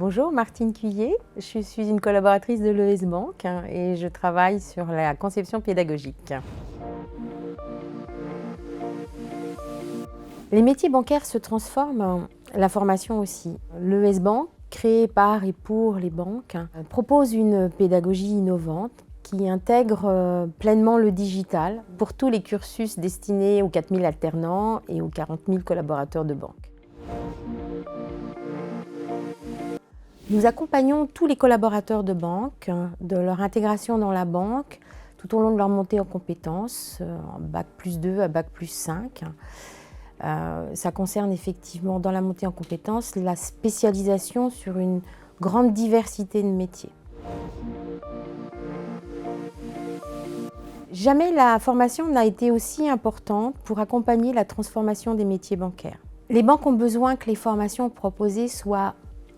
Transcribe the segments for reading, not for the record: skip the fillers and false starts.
Bonjour, Martine Cuillet, je suis une collaboratrice de l'ES Bank et je travaille sur la conception pédagogique. Les métiers bancaires se transforment, la formation aussi. L'ES Bank, créé par et pour les banques, propose une pédagogie innovante qui intègre pleinement le digital pour tous les cursus destinés aux 4000 alternants et aux 40 000 collaborateurs de banque. Nous accompagnons tous les collaborateurs de banque, de leur intégration dans la banque, tout au long de leur montée en compétences, en Bac+2 à Bac+5. Ça concerne effectivement dans la montée en compétences la spécialisation sur une grande diversité de métiers. Jamais la formation n'a été aussi importante pour accompagner la transformation des métiers bancaires. Les banques ont besoin que les formations proposées soient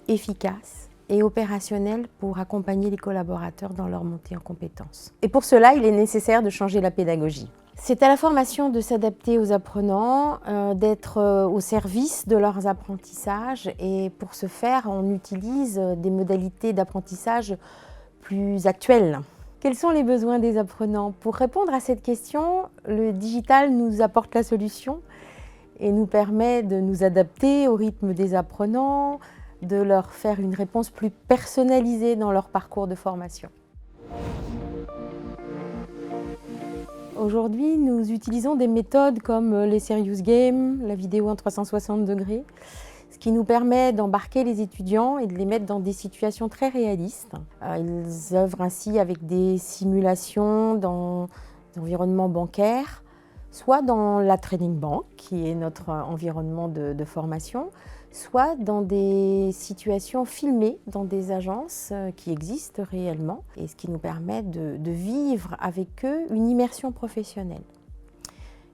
efficaces et opérationnelles pour accompagner les collaborateurs dans leur montée en compétences. Et pour cela, il est nécessaire de changer la pédagogie. C'est à la formation de s'adapter aux apprenants, d'être au service de leurs apprentissages et pour ce faire, on utilise des modalités d'apprentissage plus actuelles. Quels sont les besoins des apprenants? Pour répondre à cette question, le digital nous apporte la solution et nous permet de nous adapter au rythme des apprenants, de leur faire une réponse plus personnalisée dans leur parcours de formation. Aujourd'hui, nous utilisons des méthodes comme les Serious Games, la vidéo en 360 degrés, ce qui nous permet d'embarquer les étudiants et de les mettre dans des situations très réalistes. Ils œuvrent ainsi avec des simulations dans l'environnement bancaire, soit dans la Training Bank, qui est notre environnement de formation, soit dans des situations filmées dans des agences qui existent réellement, et ce qui nous permet de vivre avec eux une immersion professionnelle.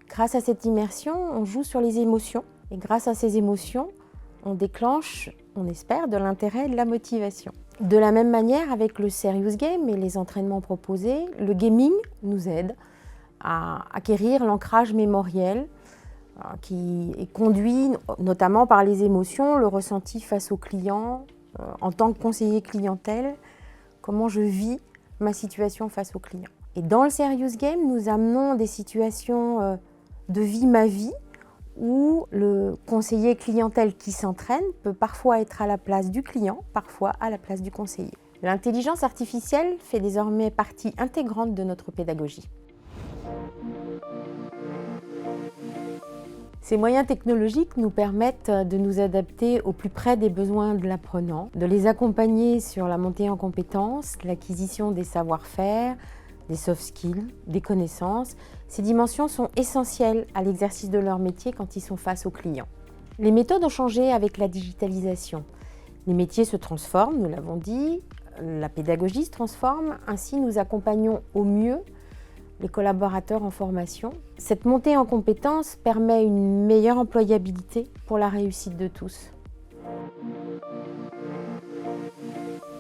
Grâce à cette immersion, on joue sur les émotions, et grâce à ces émotions, on déclenche, on espère, de l'intérêt et de la motivation. De la même manière, avec le Serious Game et les entraînements proposés, le gaming nous aide à acquérir l'ancrage mémoriel qui est conduit notamment par les émotions, le ressenti face au client, en tant que conseiller clientèle, comment je vis ma situation face au client. Et dans le Serious Game, nous amenons des situations de vie ma vie où le conseiller clientèle qui s'entraîne peut parfois être à la place du client, parfois à la place du conseiller. L'intelligence artificielle fait désormais partie intégrante de notre pédagogie. Ces moyens technologiques nous permettent de nous adapter au plus près des besoins de l'apprenant, de les accompagner sur la montée en compétences, l'acquisition des savoir-faire, des soft skills, des connaissances. Ces dimensions sont essentielles à l'exercice de leur métier quand ils sont face aux clients. Les méthodes ont changé avec la digitalisation. Les métiers se transforment, nous l'avons dit, la pédagogie se transforme, ainsi nous accompagnons au mieux les collaborateurs en formation. Cette montée en compétences permet une meilleure employabilité pour la réussite de tous.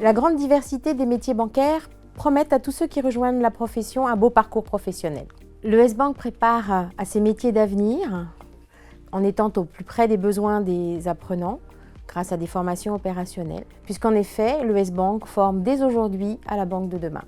La grande diversité des métiers bancaires promettent à tous ceux qui rejoignent la profession un beau parcours professionnel. L'ES Bank prépare à ces métiers d'avenir en étant au plus près des besoins des apprenants grâce à des formations opérationnelles, puisqu'en effet, l'ES Bank forme dès aujourd'hui à la banque de demain.